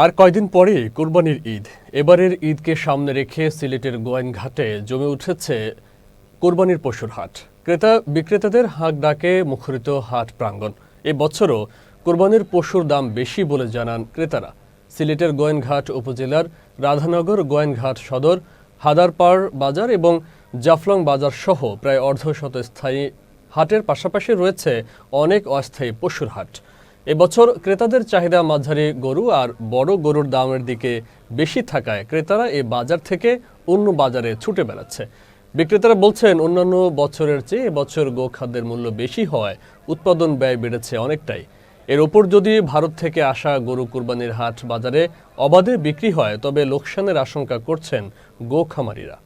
আর কয়দিন পরে কোরবানির ঈদ। এবারের ঈদকে সামনে রেখে সিলেটের গোয়াইনঘাটে জমে উঠেছে কোরবানির পশুর হাট। ক্রেতা বিক্রেতাদের হাঁক ডাকে মুখরিত হাট প্রাঙ্গণ। এবছরও কোরবানির পশুর দাম বেশি বলে জানান ক্রেতারা। সিলেটের গোয়াইনঘাট উপজেলার রাধানগর, গোয়াইনঘাট সদর, হাদারপাড় বাজার এবং জাফলং বাজার সহ প্রায় অর্ধশত স্থায়ী হাটের পাশাপাশি রয়েছে অনেক অস্থায়ী পশুর হাট। এবছর ক্রেতাদের চাহিদা মাঝারি গরু আর বড় গরুর দামের দিকে বেশি থাকায় ক্রেতারা এই বাজার থেকে অন্য বাজারে ছুটে বেড়াচ্ছে। বিক্রেতারা বলছেন, অন্যান্য বছরের চেয়ে এবছর গোখাদ্যের মূল্য বেশি হওয়ায় উৎপাদন ব্যয় বেড়েছে অনেকটাই। এর ওপর যদি ভারত থেকে আসা গরু কোরবানির হাট বাজারে অবাধে বিক্রি হয় তবে লোকসানের আশঙ্কা করছেন গো খামারিরা।